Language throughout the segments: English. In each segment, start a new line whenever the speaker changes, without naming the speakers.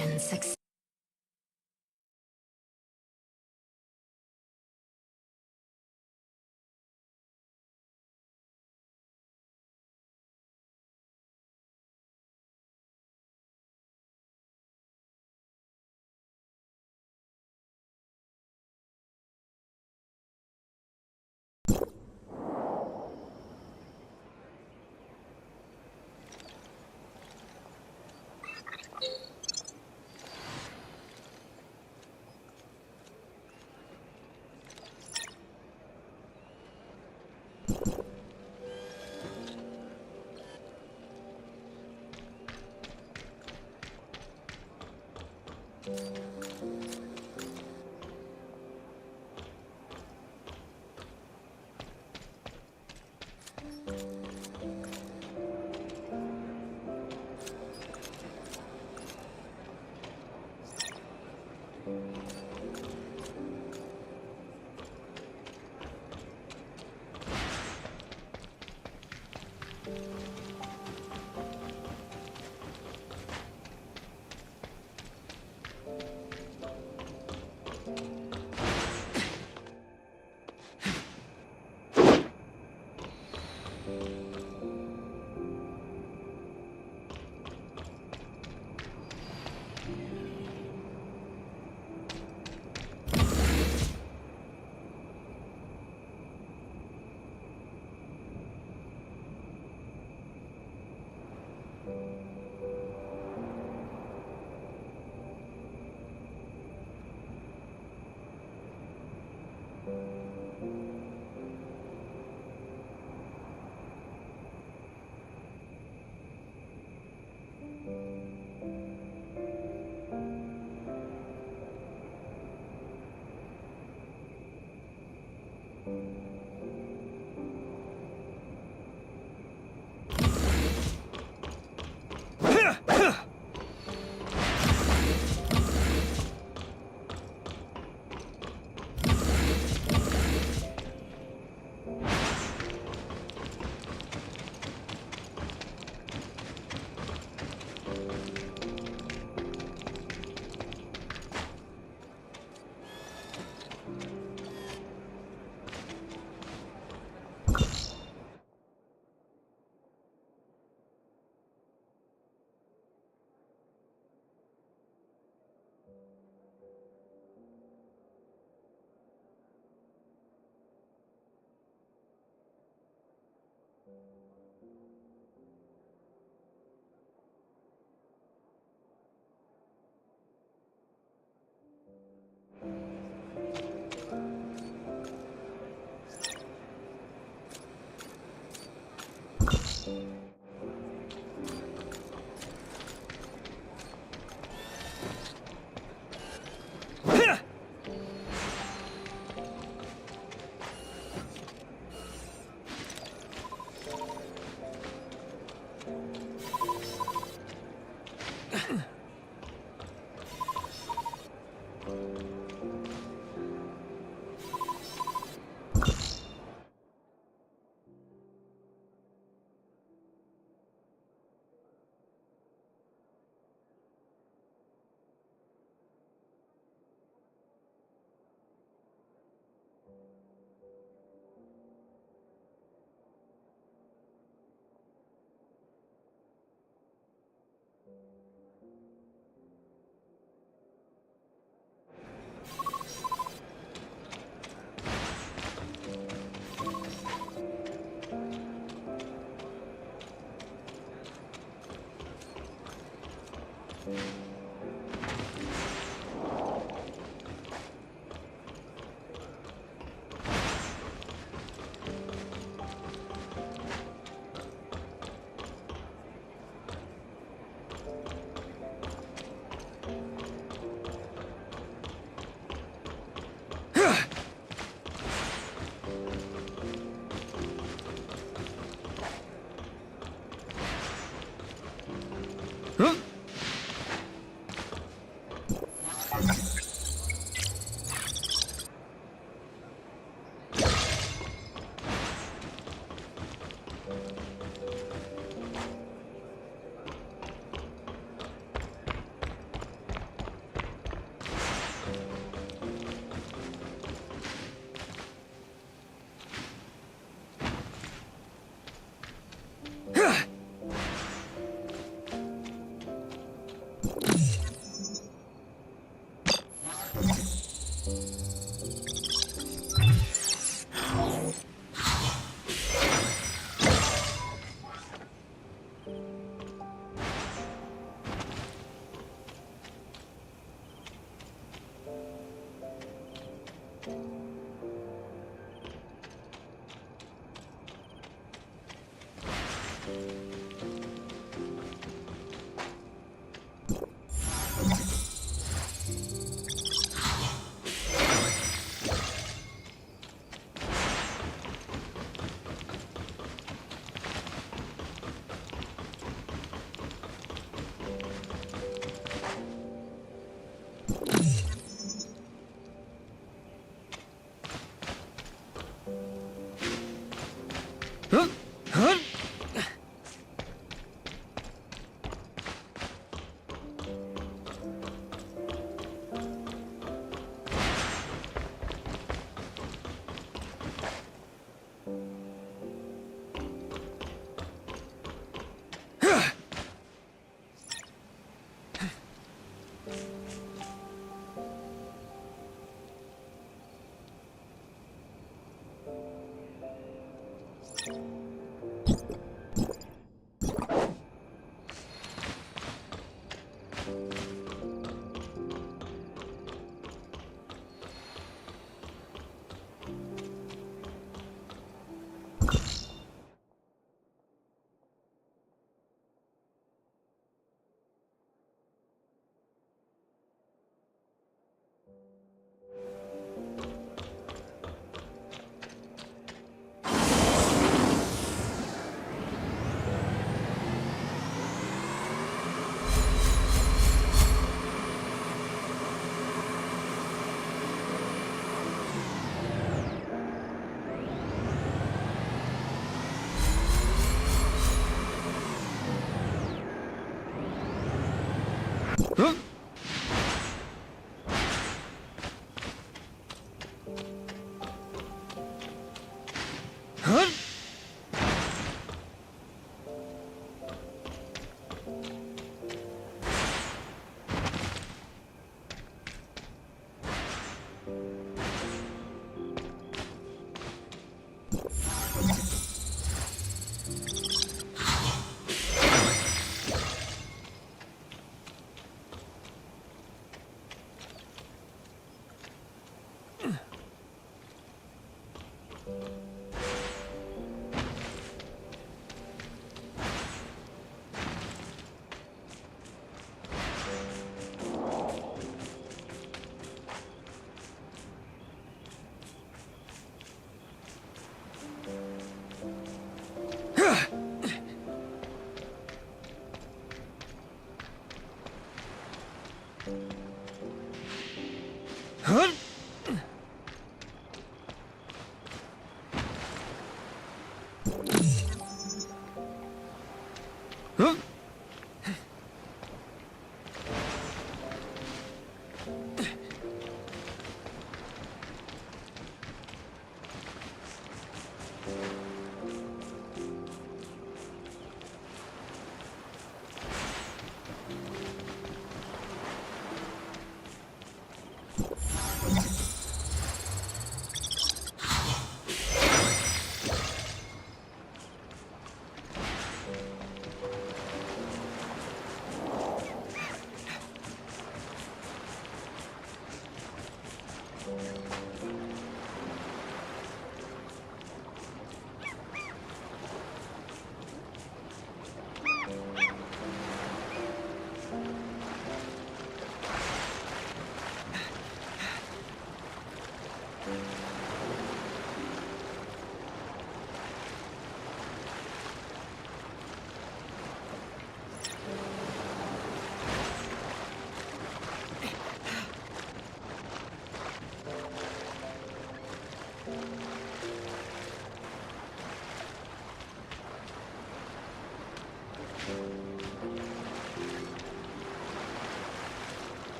Mission success.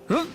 Huh?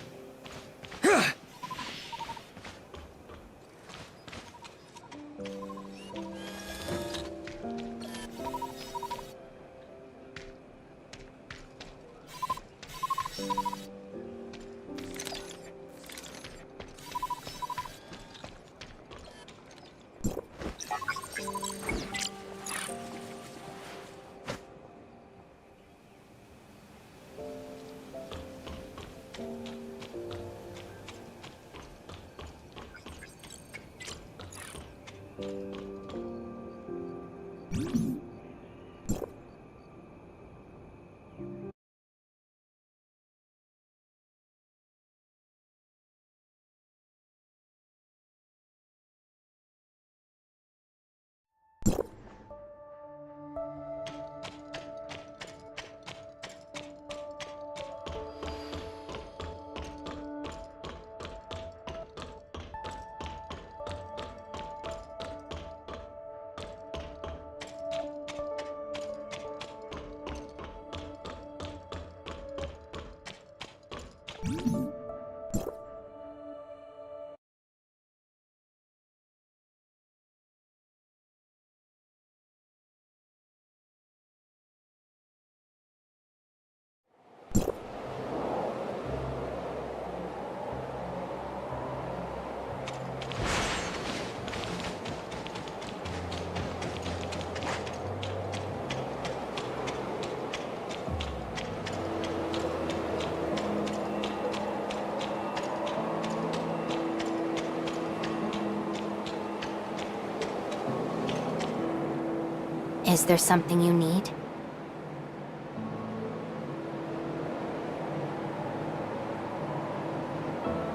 Is there something you need?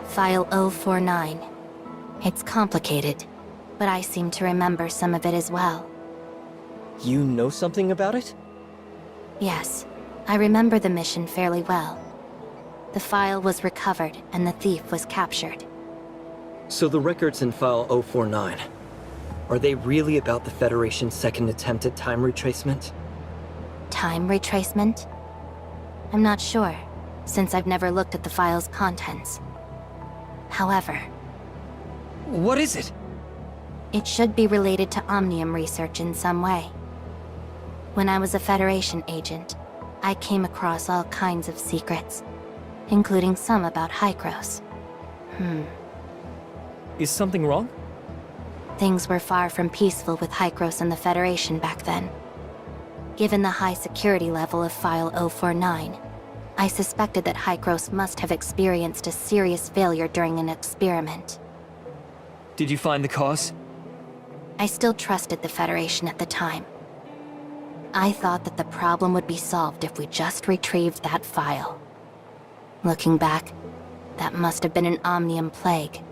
File 049. It's complicated, but I seem to remember some of it as well.
You know something about it?
Yes, I remember the mission fairly well. The file was recovered and the thief was captured.
So the records in File 049, are they really about the Federation's second attempt at time retracement?
Time retracement? I'm not sure, since I've never looked at the file's contents. However,
What is it?
it should be related to Omnium research in some way. When I was a Federation agent, I came across all kinds of secrets, including some about Hykros.
Is something wrong?
Things were far from peaceful with Hykros and the Federation back then. Given the high security level of File 049, I suspected that Hykros must have experienced a serious failure during an experiment.
Did you find the cause?
I still trusted the Federation at the time. I thought that the problem would be solved if we just retrieved that file. Looking back, that must have been an Omnium plague.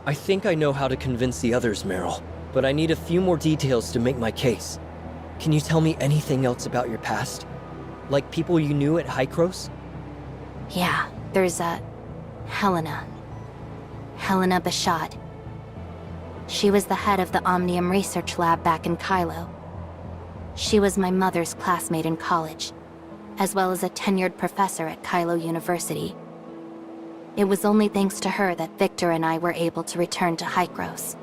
I think I know how to convince the others, Meryl, but I need a few more details to make my case. Can you tell me anything else about your past? Like people you knew at Hykros?
Yeah, there's Helena. Helena Bashad. She was the head of the Omnium Research Lab back in Kylo. She was my mother's classmate in college, as well as a tenured professor at Kylo University. It was only thanks to her that Victor and I were able to return to Hykros.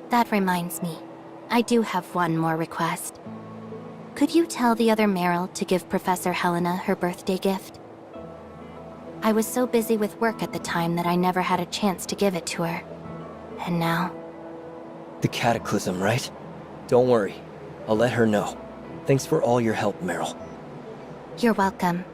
That reminds me, I do have one more request. Could you tell the other Meryl to give Professor Helena her birthday gift? I was so busy with work at the time that I never had a chance to give it to her. And now...
The Cataclysm, right? Don't worry. I'll let her know. Thanks for all your help, Meryl.
You're welcome.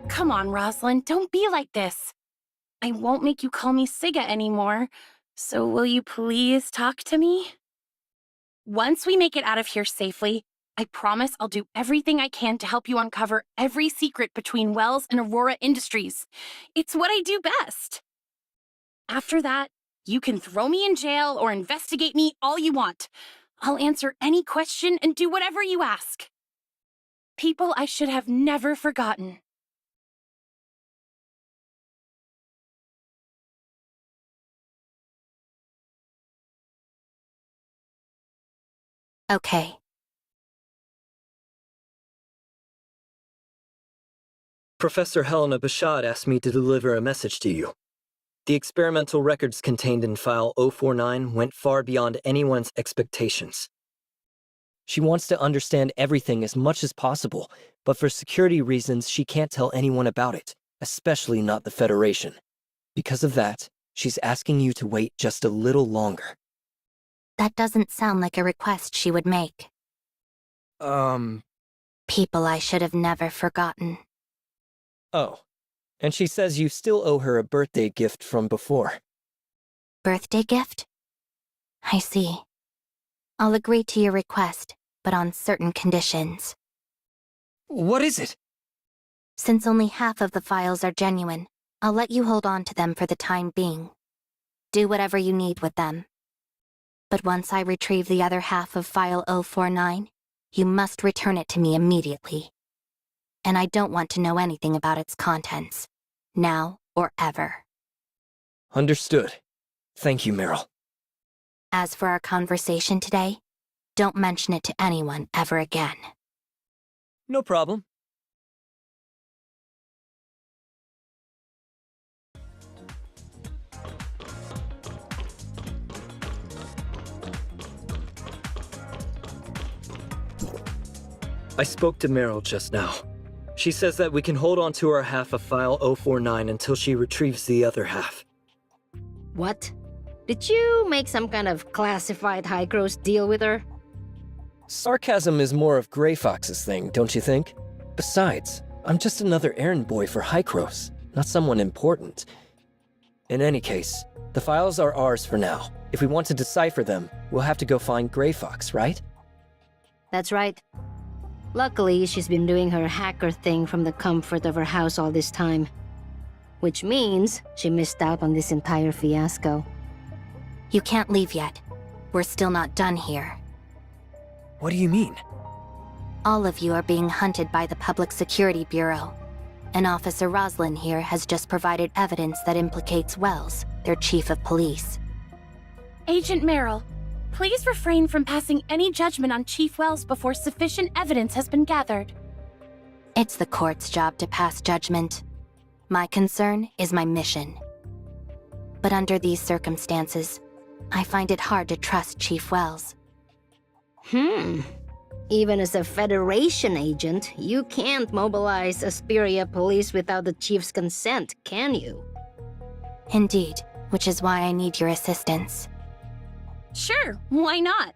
Come on, Rosalind, don't be like this. I won't make you call me Siga anymore, so will you please talk to me? Once we make it out of here safely, I promise I'll do everything I can to help you uncover every secret between Wells and Aurora Industries. It's what I do best. After that, you can throw me in jail or investigate me all you want. I'll answer any question and do whatever you ask. People I should have never forgotten.
Okay.
Professor Helena Bashad asked me to deliver a message to you. The experimental records contained in File 049 went far beyond anyone's expectations. She wants to understand everything as much as possible, but for security reasons she can't tell anyone about it, especially not the Federation. Because of that, she's asking you to wait just a little longer.
That doesn't sound like a request she would make. People I should have never forgotten.
Oh. And she says you still owe her a birthday gift from before.
Birthday gift? I see. I'll agree to your request, but on certain conditions.
What is it?
Since only half of the files are genuine, I'll let you hold on to them for the time being. Do whatever you need with them. But once I retrieve the other half of File 049, you must return it to me immediately. And I don't want to know anything about its contents, now or ever.
Understood. Thank you, Meryl.
As for our conversation today, don't mention it to anyone ever again.
No problem. I spoke to Meryl just now. She says that we can hold on to our half of File 049 until she retrieves the other half.
What? Did you make some kind of classified high-gross deal with her?
Sarcasm is more of Gray Fox's thing, don't you think? Besides, I'm just another errand boy for Hycros, not someone important. In any case, the files are ours for now. If we want to decipher them, we'll have to go find Gray Fox, right?
That's right. Luckily, she's been doing her hacker thing from the comfort of her house all this time. Which means she missed out on this entire fiasco.
You can't leave yet. We're still not done here.
What do you mean?
All of you are being hunted by the Public Security Bureau. And Officer Roslyn here has just provided evidence that implicates Wells, their chief of police.
Agent Merrill, please refrain from passing any judgment on Chief Wells before sufficient evidence has been gathered.
It's the court's job to pass judgment. My concern is my mission. But under these circumstances, I find it hard to trust Chief Wells.
Even as a Federation agent, you can't mobilize Asperia police without the chief's consent, can you?
Indeed, which is why I need your assistance.
Sure, why not?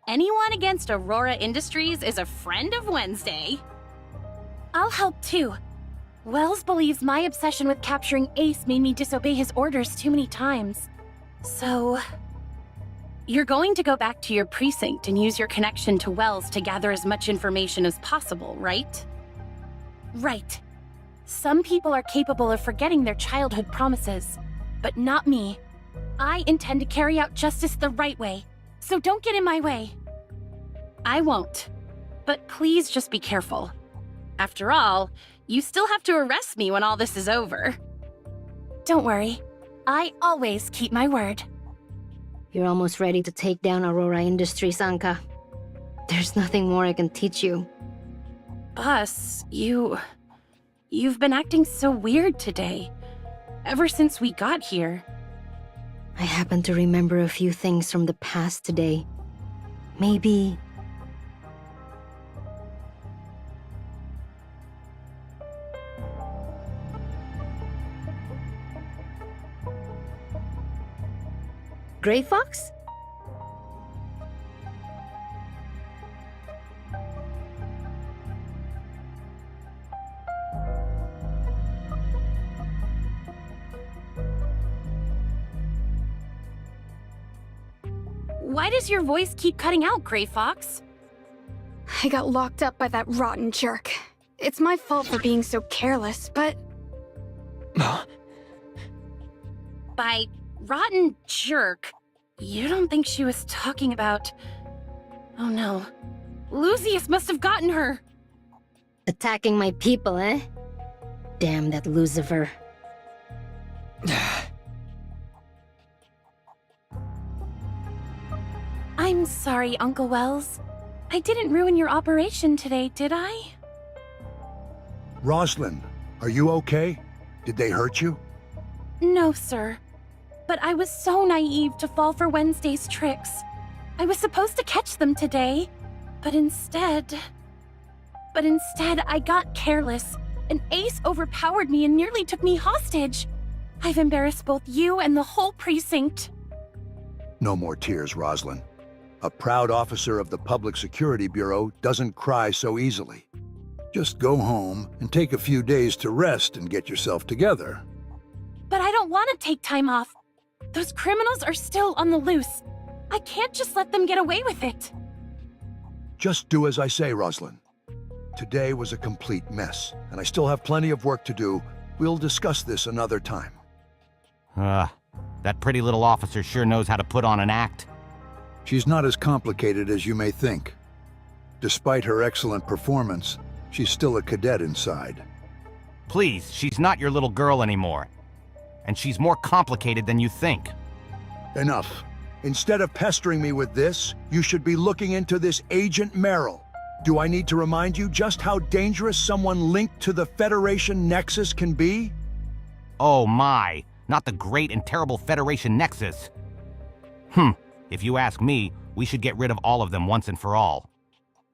Anyone against Aurora Industries is a friend of Wednesday. I'll help too. Wells believes my obsession with capturing Ace made me disobey his orders too many times. So... You're going to go back to your precinct and use your connection to Wells to gather as much information as possible, right? Right. Some people are capable of forgetting their childhood promises, but not me. I intend to carry out justice the right way, so don't get in my way. I won't. But please just be careful. After all, you still have to arrest me when all this is over. Don't worry. I always keep my word.
You're almost ready to take down Aurora Industries, Anka. There's nothing more I can teach you.
Boss, you've been acting so weird today. Ever since we got here.
I happen to remember a few things from the past today. Maybe... Gray Fox?
Why does your voice keep cutting out, Gray Fox?
I got locked up by that rotten jerk. It's my fault for being so careless, but...
By rotten jerk, you don't think she was talking about... Oh no. Lucius must have gotten her!
Attacking my people, eh? Damn that Lucifer.
I'm sorry, Uncle Wells. I didn't ruin your operation today, did I?
Roslyn, are you okay? Did they hurt you?
No, sir. But I was so naive to fall for Wednesday's tricks. I was supposed to catch them today, but instead I got careless, and Ace overpowered me and nearly took me hostage. I've embarrassed both you and the whole precinct.
No more tears, Roslyn. A proud officer of the Public Security Bureau doesn't cry so easily. Just go home and take a few days to rest and get yourself together.
But I don't want to take time off. Those criminals are still on the loose. I can't just let them get away with it.
Just do as I say, Roslyn. Today was a complete mess, and I still have plenty of work to do. We'll discuss this another time.
That pretty little officer sure knows how to put on an act.
She's not as complicated as you may think. Despite her excellent performance, she's still a cadet inside.
Please, she's not your little girl anymore. And she's more complicated than you think.
Enough. Instead of pestering me with this, you should be looking into this Agent Merrill. Do I need to remind you just how dangerous someone linked to the Federation Nexus can be?
Oh my, not the great and terrible Federation Nexus. If you ask me, we should get rid of all of them once and for all.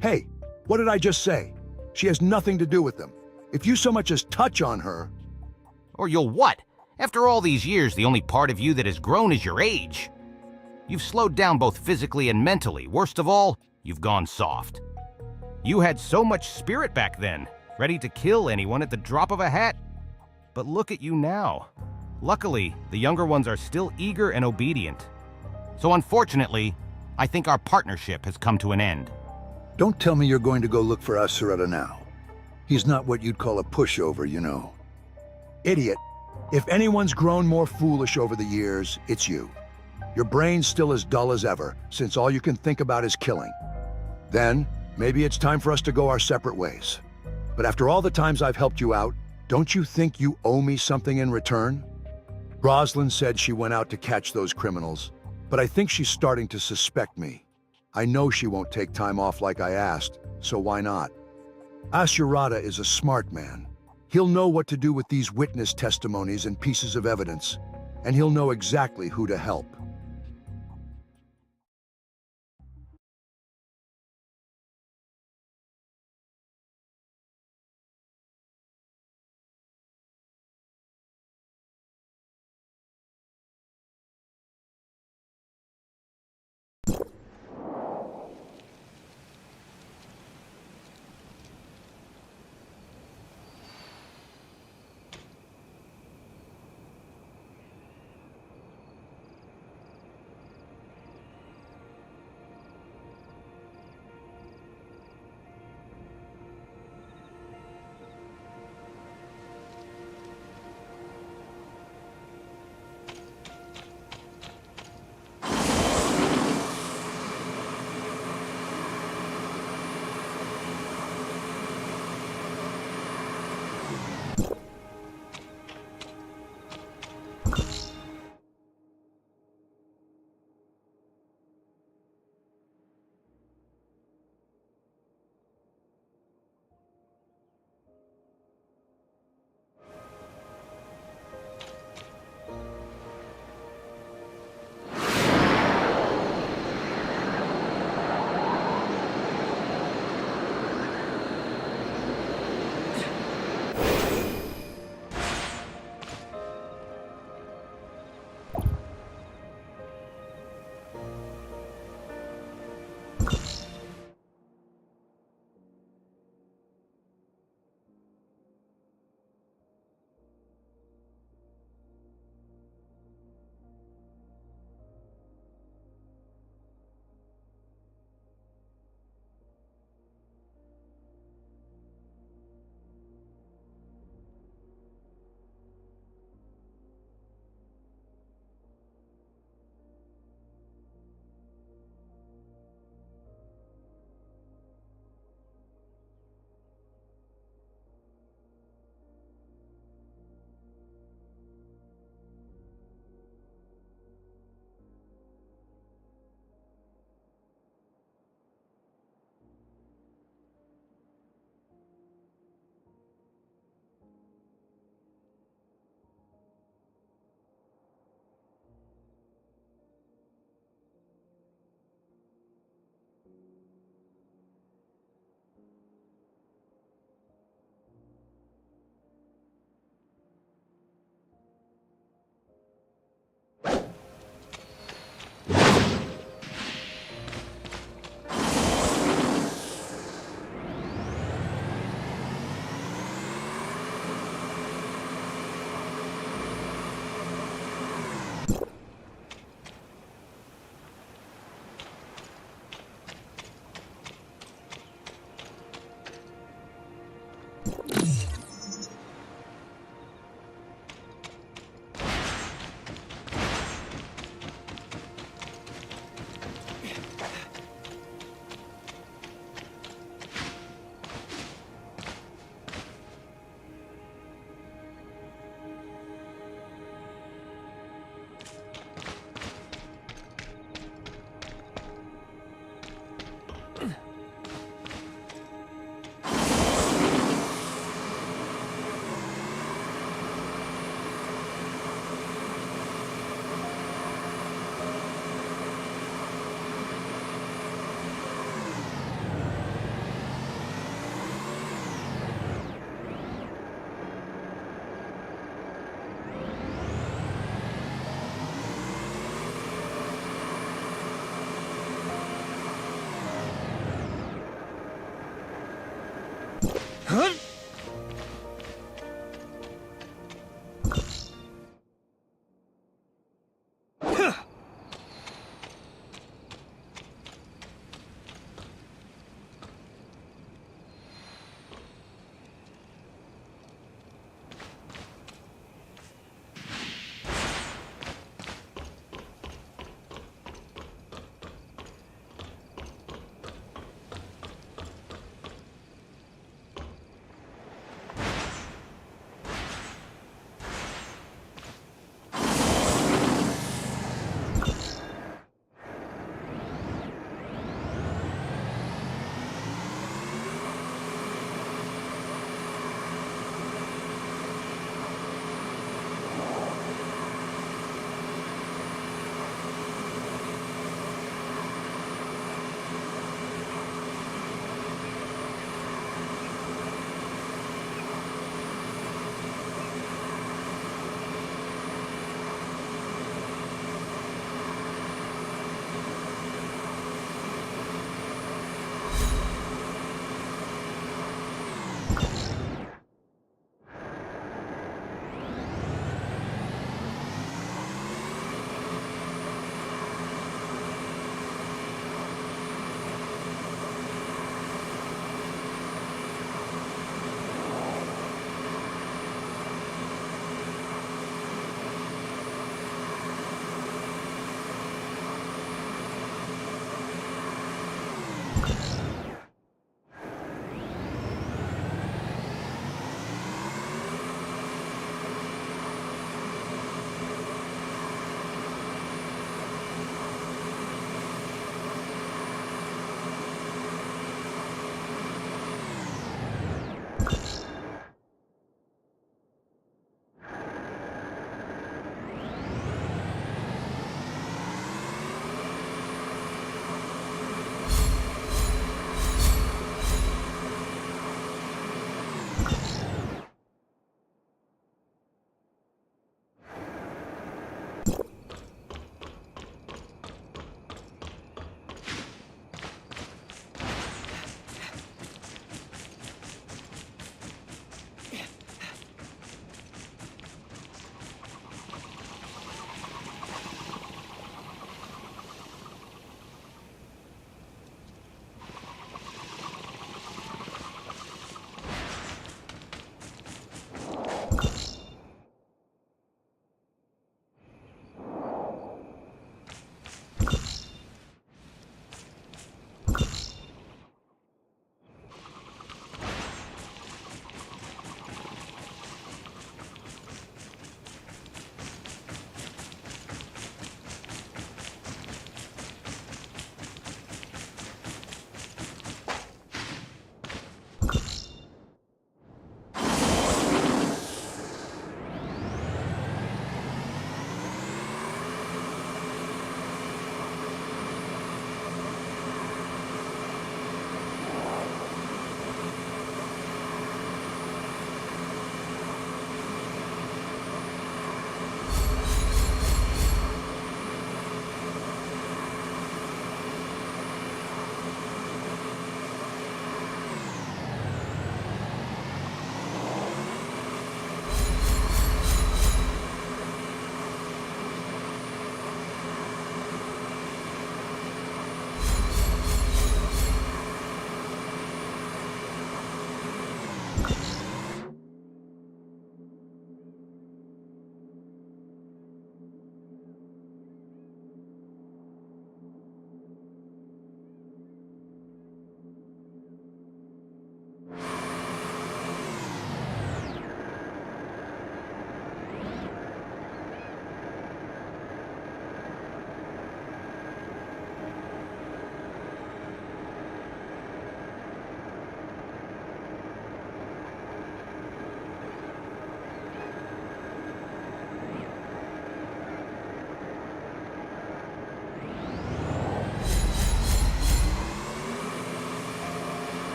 Hey, what did I just say? She has nothing to do with them. If you so much as touch on her...
Or you'll what? After all these years, the only part of you that has grown is your age. You've slowed down both physically and mentally. Worst of all, you've gone soft. You had so much spirit back then, ready to kill anyone at the drop of a hat. But look at you now. Luckily, the younger ones are still eager and obedient. So unfortunately, I think our partnership has come to an end.
Don't tell me you're going to go look for Asureta now. He's not what you'd call a pushover, you know. Idiot. If anyone's grown more foolish over the years, it's you. Your brain's still as dull as ever, since all you can think about is killing. Then, maybe it's time for us to go our separate ways. But after all the times I've helped you out, don't you think you owe me something in return? Rosalind said she went out to catch those criminals, but I think she's starting to suspect me. I know she won't take time off like I asked, so why not? Asureta is a smart man. He'll know what to do with these witness testimonies and pieces of evidence, and he'll know exactly who to help.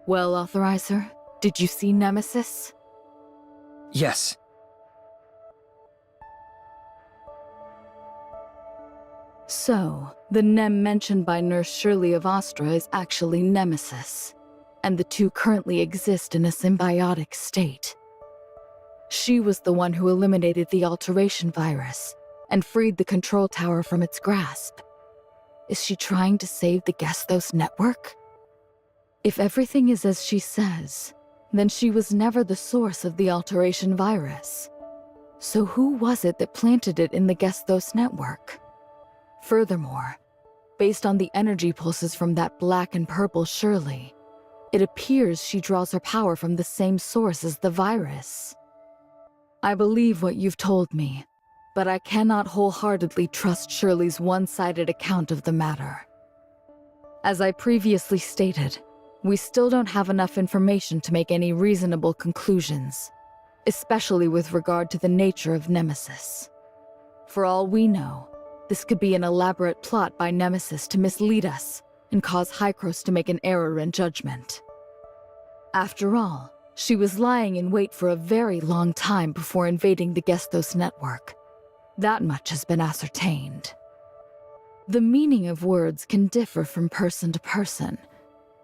Well, Authorizer, did you see Nemesis?
Yes.
So, the Nem mentioned by Nurse Shirley of Astra is actually Nemesis, and the two currently exist in a symbiotic state. She was the one who eliminated the alteration virus and freed the control tower from its grasp. Is she trying to save the Gestos network? If everything is as she says, then she was never the source of the alteration virus. So who was it that planted it in the Gestos network? Furthermore, based on the energy pulses from that black and purple Shirley, it appears she draws her power from the same source as the virus. I believe what you've told me, but I cannot wholeheartedly trust Shirley's one-sided account of the matter. As I previously stated, we still don't have enough information to make any reasonable conclusions, especially with regard to the nature of Nemesis. For all we know, this could be an elaborate plot by Nemesis to mislead us and cause Hykros to make an error in judgment. After all, she was lying in wait for a very long time before invading the Gestos network. That much has been ascertained. The meaning of words can differ from person to person.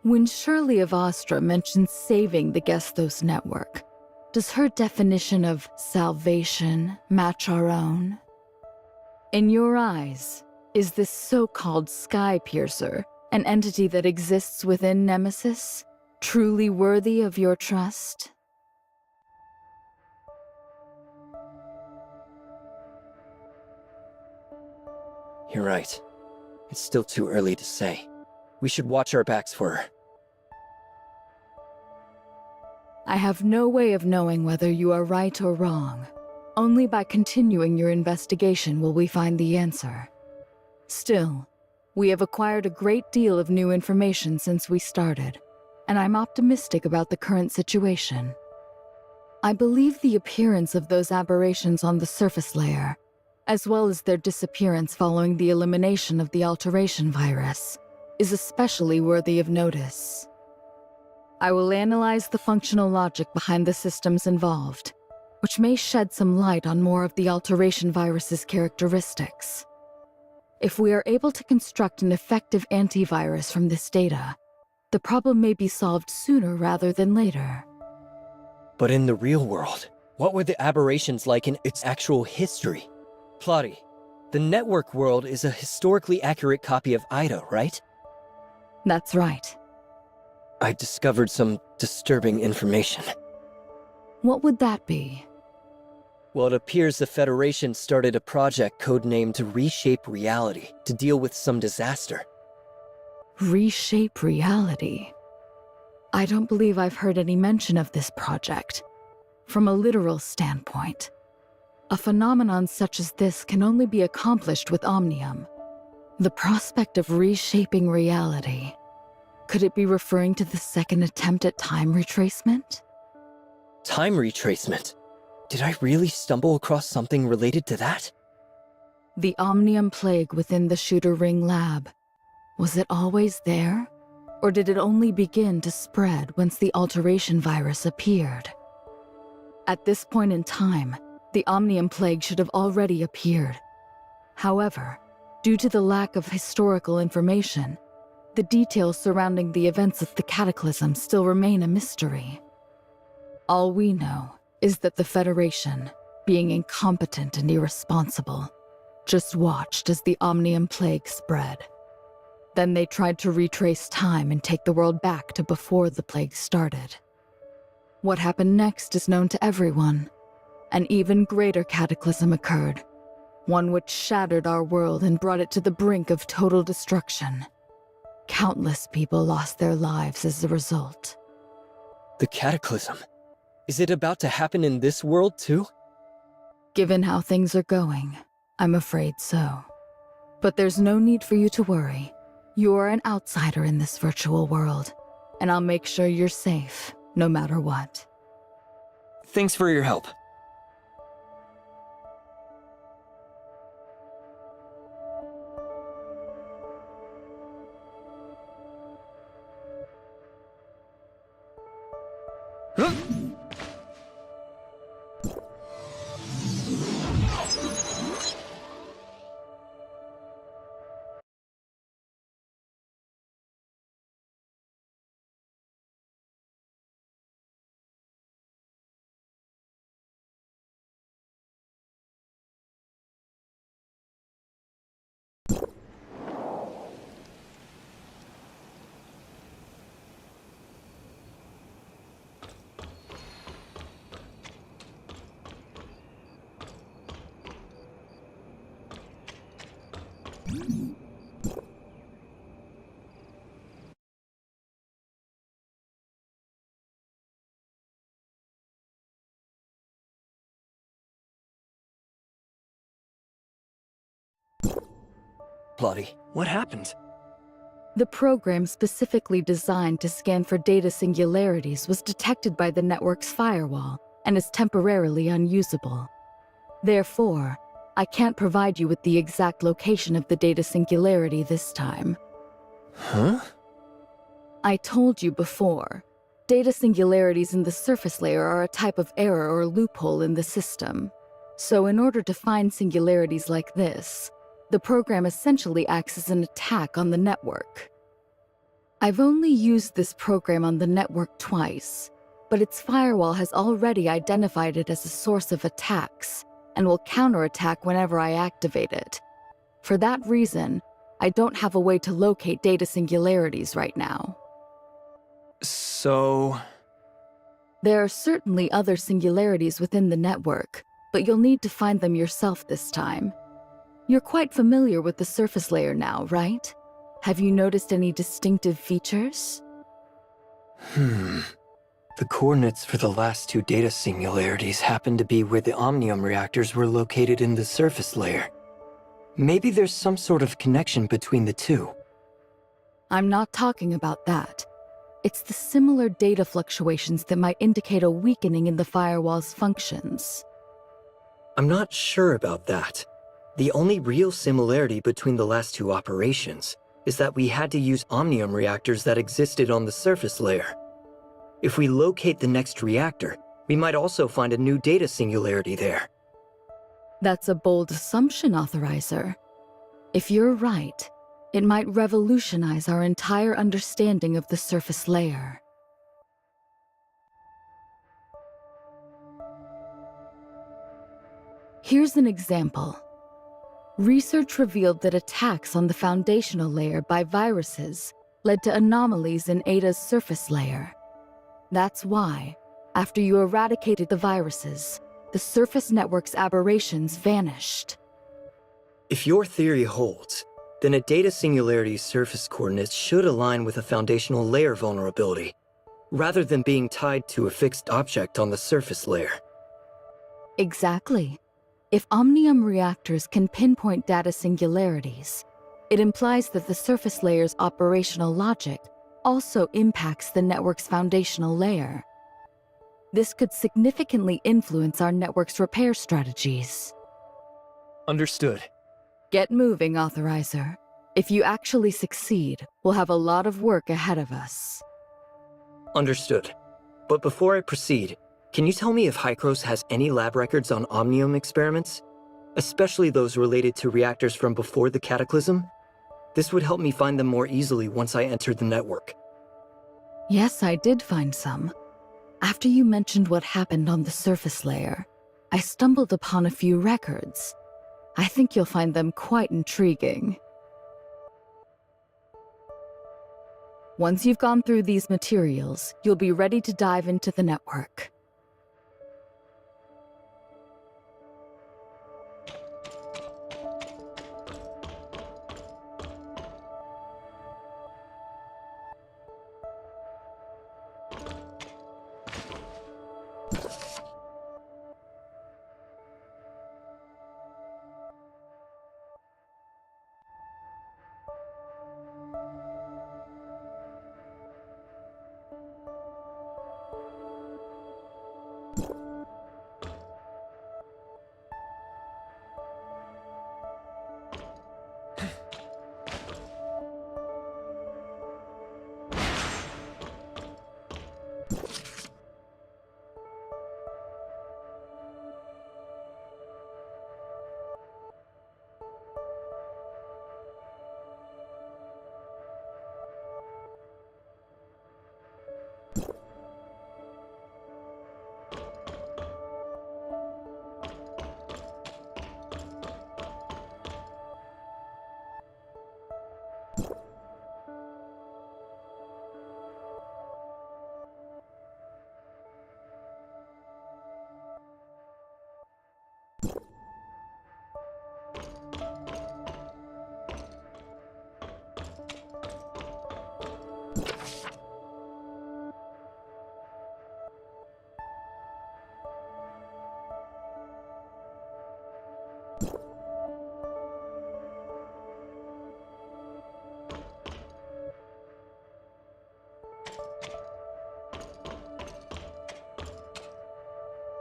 When Shirley of Astra mentions saving the Gestos network, does her definition of salvation match our own? In your eyes, is this so-called Sky Piercer, an entity that exists within Nemesis, truly worthy of your trust?
You're right. It's still too early to say. We should watch our backs for her.
I have no way of knowing whether you are right or wrong. Only by continuing your investigation will we find the answer. Still, we have acquired a great deal of new information since we started, and I'm optimistic about the current situation. I believe the appearance of those aberrations on the surface layer, as well as their disappearance following the elimination of the alteration virus, is especially worthy of notice. I will analyze the functional logic behind the systems involved, which may shed some light on more of the alteration virus's characteristics. If we are able to construct an effective antivirus from this data, the problem may be solved sooner rather than later.
But in the real world, what were the aberrations like in its actual history? Plotty, the network world is a historically accurate copy of Ida, right?
That's right.
I discovered some disturbing information.
What would that be?
Well, it appears the Federation started a project codenamed to reshape reality to deal with some disaster.
Reshape reality. I don't believe I've heard any mention of this project. From a literal standpoint, a phenomenon such as this can only be accomplished with Omnium. The prospect of reshaping reality. Could it be referring to the second attempt at time retracement?
Time retracement? Did I really stumble across something related to that?
The Omnium plague within the Shooter Ring lab. Was it always there? Or did it only begin to spread once the alteration virus appeared? At this point in time, the Omnium plague should have already appeared. However, due to the lack of historical information, the details surrounding the events of the Cataclysm still remain a mystery. All we know is that the Federation, being incompetent and irresponsible, just watched as the Omnium plague spread. Then they tried to retrace time and take the world back to before the plague started. What happened next is known to everyone. An even greater cataclysm occurred, one which shattered our world and brought it to the brink of total destruction. Countless people lost their lives as a result.
The Cataclysm? Is it about to happen in this world too?
Given how things are going, I'm afraid so. But there's no need for you to worry. You are an outsider in this virtual world, and I'll make sure you're safe, no matter what.
Thanks for your help. Lottie, what happened?
The program specifically designed to scan for data singularities was detected by the network's firewall and is temporarily unusable. Therefore, I can't provide you with the exact location of the data singularity this time.
Huh?
I told you before, data singularities in the surface layer are a type of error or loophole in the system. So in order to find singularities like this, the program essentially acts as an attack on the network. I've only used this program on the network twice, but its firewall has already identified it as a source of attacks and will counterattack whenever I activate it. For that reason, I don't have a way to locate data singularities right now.
So...
There are certainly other singularities within the network, but you'll need to find them yourself this time. You're quite familiar with the surface layer now, right? Have you noticed any distinctive features?
The coordinates for the last two data singularities happen to be where the Omnium reactors were located in the surface layer. Maybe there's some sort of connection between the two.
I'm not talking about that. It's the similar data fluctuations that might indicate a weakening in the firewall's functions.
I'm not sure about that. The only real similarity between the last two operations is that we had to use Omnium reactors that existed on the surface layer. If we locate the next reactor, we might also find a new data singularity there.
That's a bold assumption, Authorizer. If you're right, it might revolutionize our entire understanding of the surface layer. Here's an example. Research revealed that attacks on the foundational layer by viruses led to anomalies in Ada's surface layer. That's why, after you eradicated the viruses, the surface network's aberrations vanished.
If your theory holds, then a data singularity's surface coordinates should align with a foundational layer vulnerability, rather than being tied to a fixed object on the surface layer.
Exactly. If Omnium reactors can pinpoint data singularities, it implies that the surface layer's operational logic also impacts the network's foundational layer. This could significantly influence our network's repair strategies.
Understood.
Get moving, Authorizer. If you actually succeed, we'll have a lot of work ahead of us.
Understood. But before I proceed, can you tell me if Hykros has any lab records on Omnium experiments? Especially those related to reactors from before the Cataclysm? This would help me find them more easily once I enter the network.
Yes, I did find some. After you mentioned what happened on the surface layer, I stumbled upon a few records. I think you'll find them quite intriguing. Once you've gone through these materials, you'll be ready to dive into the network.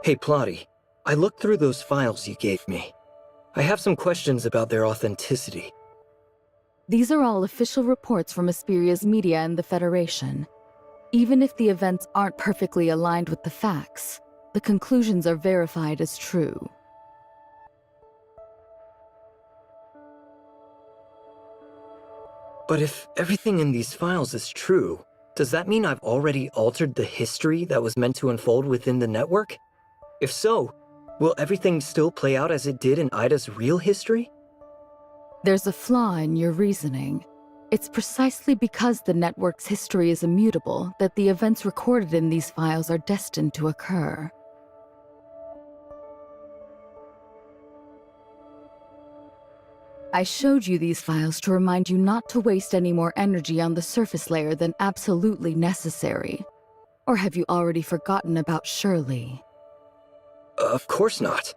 Hey Plotty, I looked through those files you gave me. I have some questions about their authenticity.
These are all official reports from Asperia's media and the Federation. Even if the events aren't perfectly aligned with the facts, the conclusions are verified as true.
But if everything in these files is true, does that mean I've already altered the history that was meant to unfold within the network? If so, will everything still play out as it did in Ida's real history?
There's a flaw in your reasoning. It's precisely because the network's history is immutable that the events recorded in these files are destined to occur. I showed you these files to remind you not to waste any more energy on the surface layer than absolutely necessary. Or have you already forgotten about Shirley?
Of course not.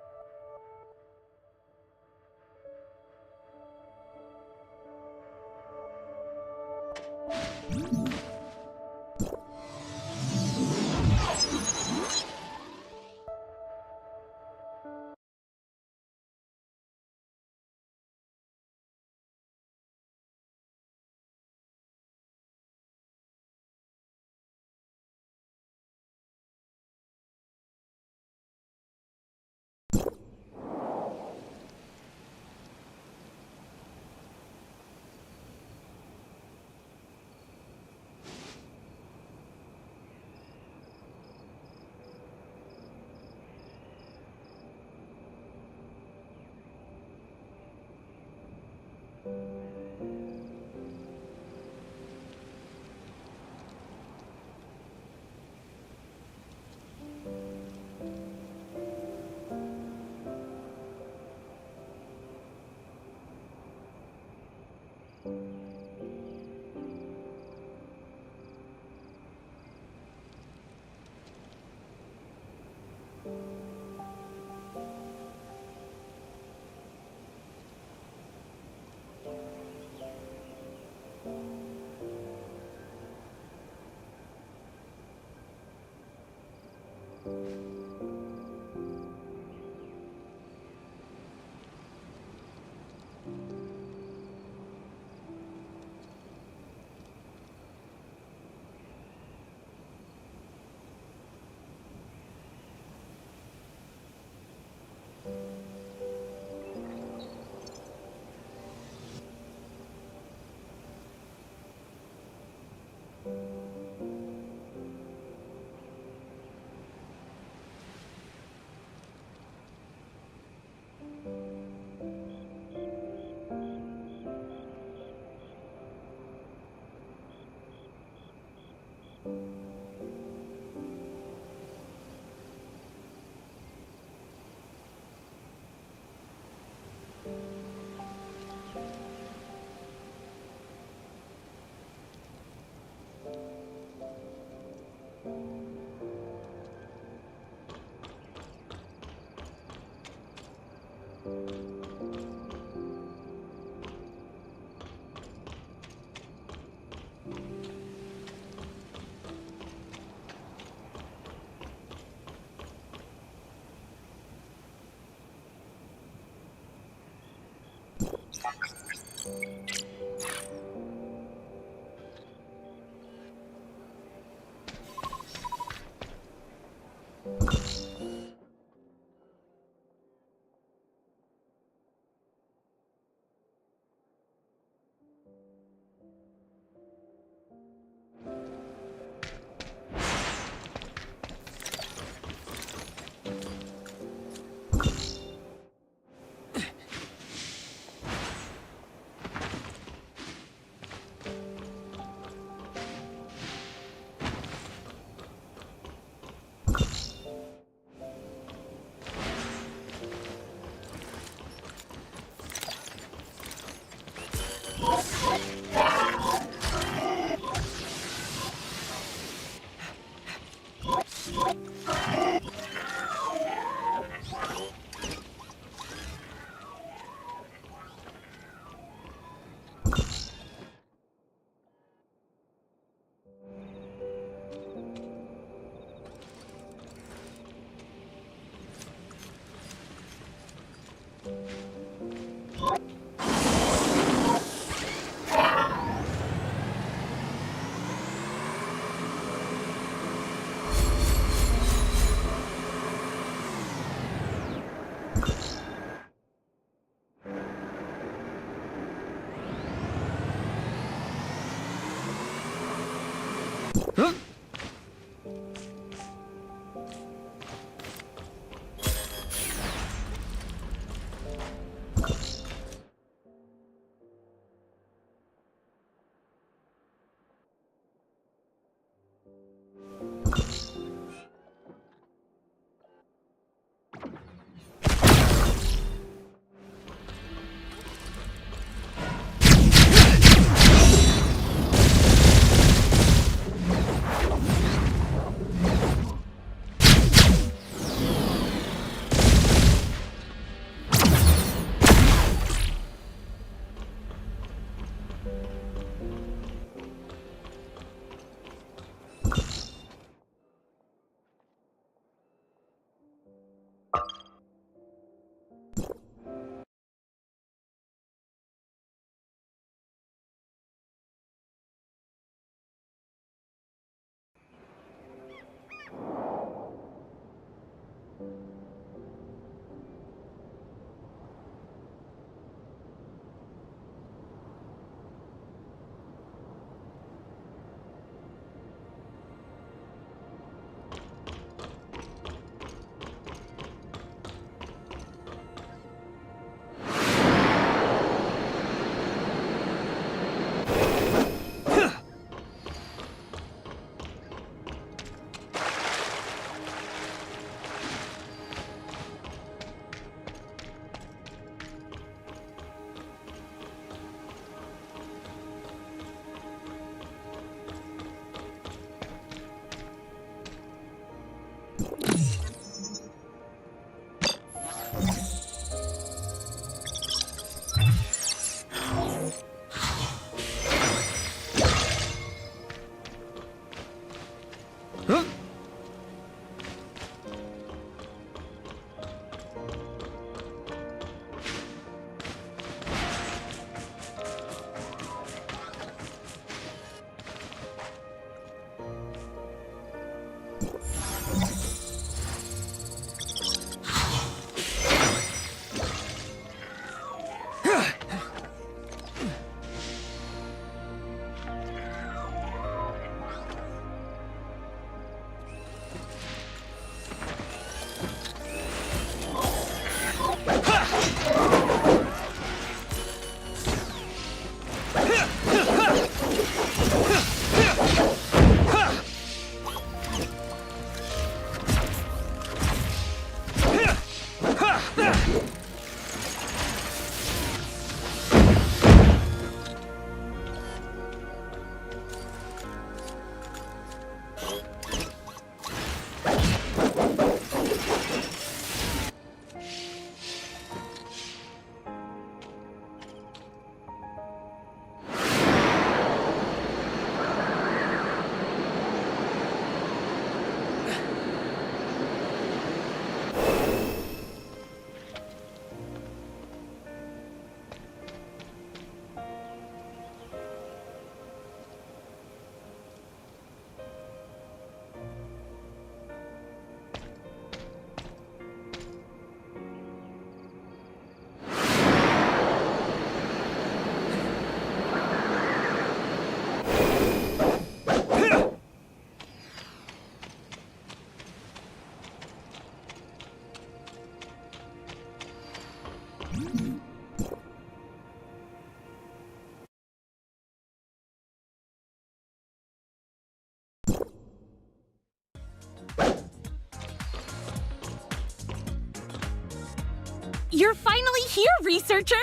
You're finally here, researcher!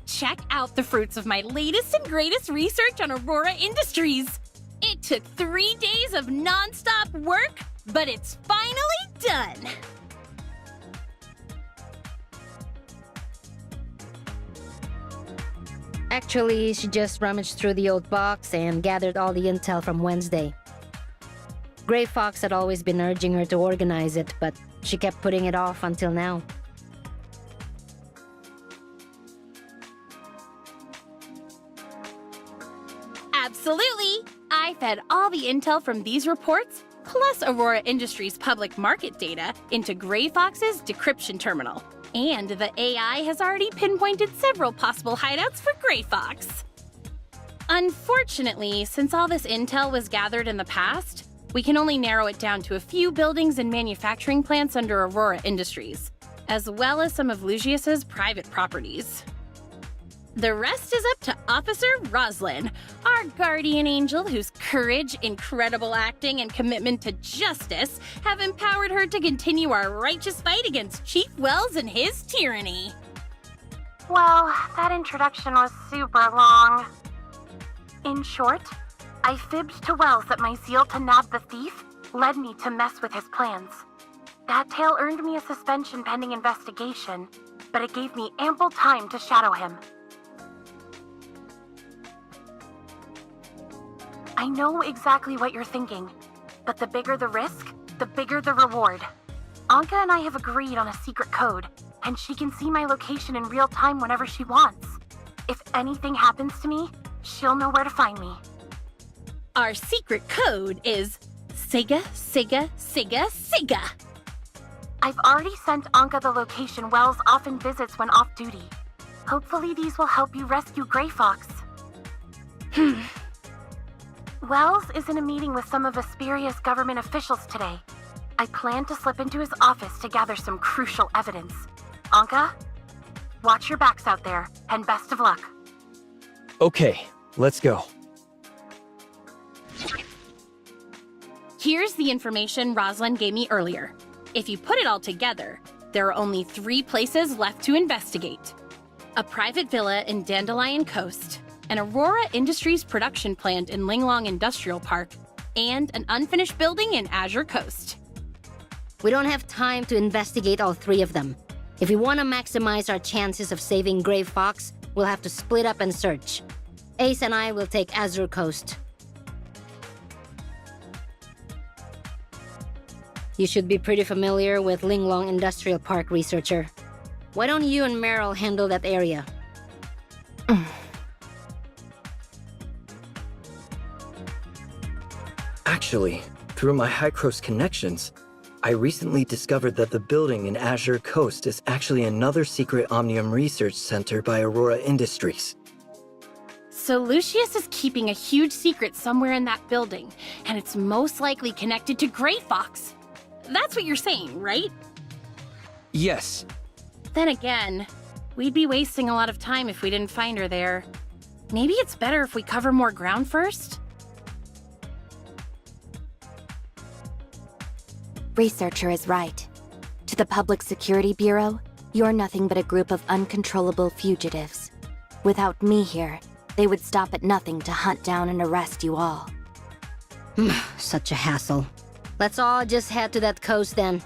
Check out the fruits of my latest and greatest research on Aurora Industries. It took 3 days of non-stop work, but it's finally done.
Actually, she just rummaged through the old box and gathered all the intel from Wednesday. Gray Fox had always been urging her to organize it, but she kept putting it off until now.
Absolutely! I fed all the intel from these reports, plus Aurora Industries' public market data, into Gray Fox's decryption terminal. And the AI has already pinpointed several possible hideouts for Gray Fox. Unfortunately, since all this intel was gathered in the past, we can only narrow it down to a few buildings and manufacturing plants under Aurora Industries, as well as some of Lucius's private properties. The rest is up to Officer Roslyn, our guardian angel whose courage, incredible acting, and commitment to justice have empowered her to continue our righteous fight against Chief Wells and his tyranny.
Well, that introduction was super long. In short, I fibbed to Wells that my zeal to nab the thief led me to mess with his plans. That tale earned me a suspension pending investigation, but it gave me ample time to shadow him. I know exactly what you're thinking, but the bigger the risk, the bigger the reward. Anka and I have agreed on a secret code, and she can see my location in real time whenever she wants. If anything happens to me, she'll know where to find me.
Our secret code is Siga, Siga, Siga, Siga.
I've already sent Anka the location Wells often visits when off duty. Hopefully these will help you rescue Gray Fox. Wells is in a meeting with some of Asperia's government officials today. I plan to slip into his office to gather some crucial evidence. Anka, watch your backs out there, and best of luck.
Okay, let's go.
Here's the information Roslyn gave me earlier. If you put it all together, there are only 3 places left to investigate. A private villa in Dandelion Coast, an Aurora Industries production plant in Linglong Industrial Park, and an unfinished building in Azure Coast.
We don't have time to investigate all 3 of them. If we want to maximize our chances of saving Gray Fox, we'll have to split up and search. Ace and I will take Azure Coast. You should be pretty familiar with Linglong Industrial Park, researcher. Why don't you and Meryl handle that area?
Actually, through my Hycros connections, I recently discovered that the building in Azure Coast is actually another secret Omnium research center by Aurora Industries.
So Lucius is keeping a huge secret somewhere in that building, and it's most likely connected to Gray Fox. That's what you're saying, right?
Yes.
Then again, we'd be wasting a lot of time if we didn't find her there. Maybe it's better if we cover more ground first?
Researcher is right. To the Public Security Bureau, you're nothing but a group of uncontrollable fugitives. Without me here, they would stop at nothing to hunt down and arrest you all.
Such a hassle. Let's all just head to that coast then.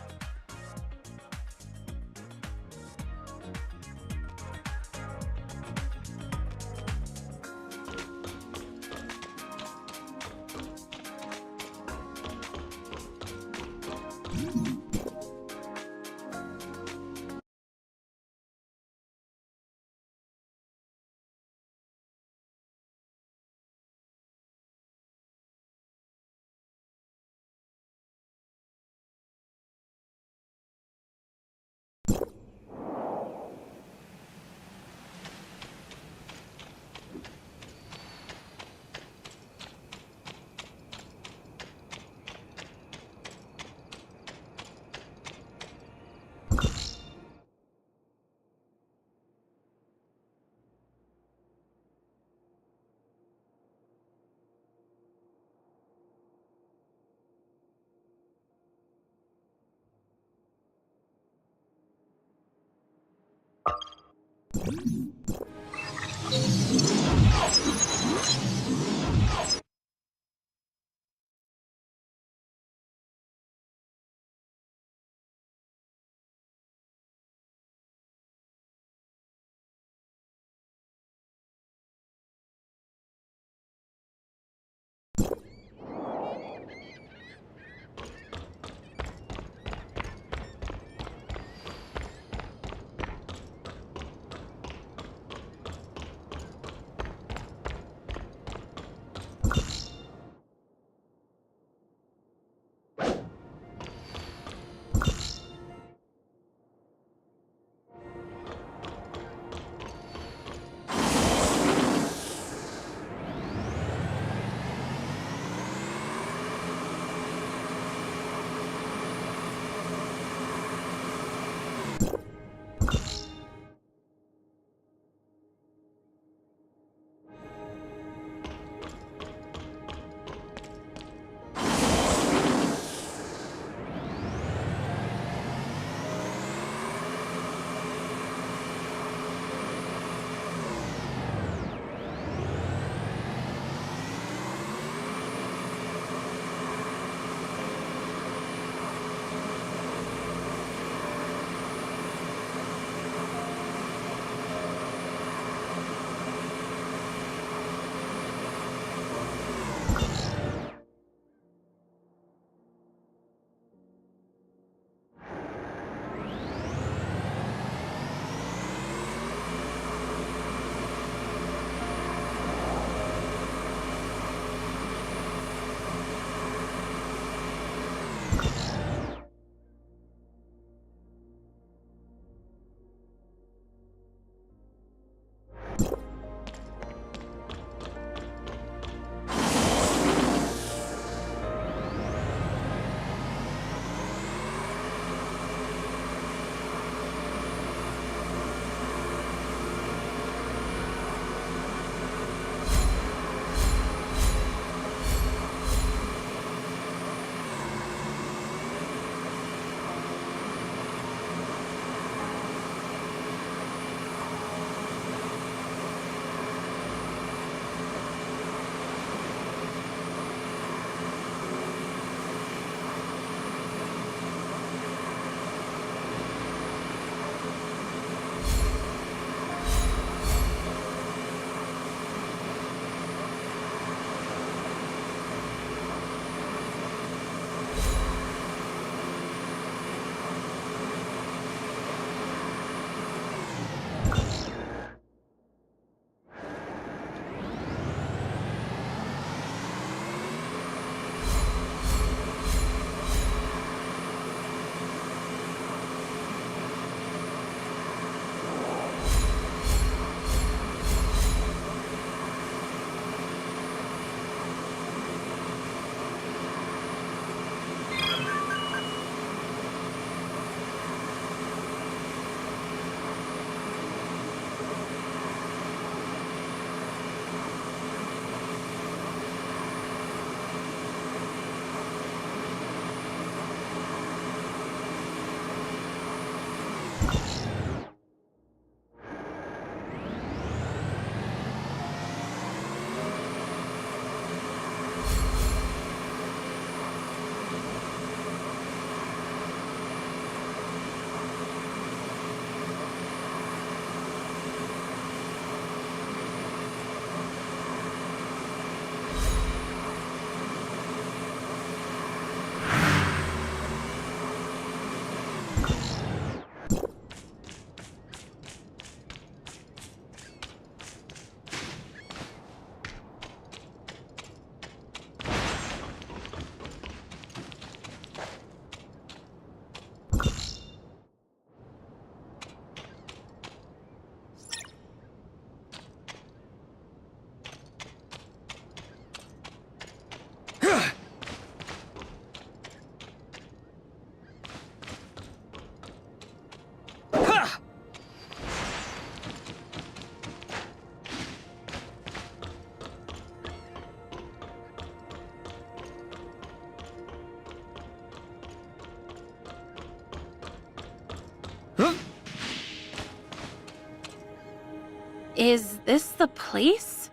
Is this the place?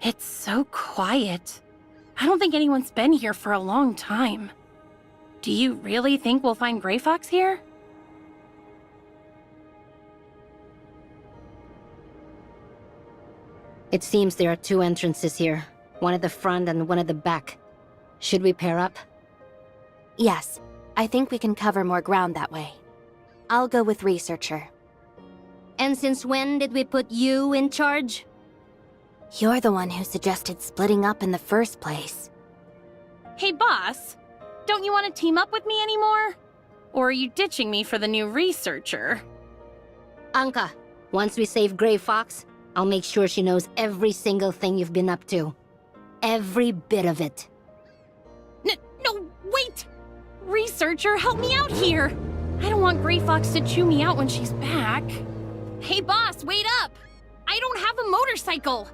It's so quiet. I don't think anyone's been here for a long time. Do you really think we'll find Gray Fox here?
It seems there are 2 entrances here. One at the front and one at the back. Should we pair up?
Yes, I think we can cover more ground that way. I'll go with Researcher.
And since when did we put you in charge?
You're the one who suggested splitting up in the first place.
Hey, boss. Don't you want to team up with me anymore? Or are you ditching me for the new Researcher?
Anka, once we save Gray Fox, I'll make sure she knows every single thing you've been up to. Every bit of it.
No, wait! Researcher, help me out here! I don't want Gray Fox to chew me out when she's back. Hey, boss, wait up! I don't have a motorcycle!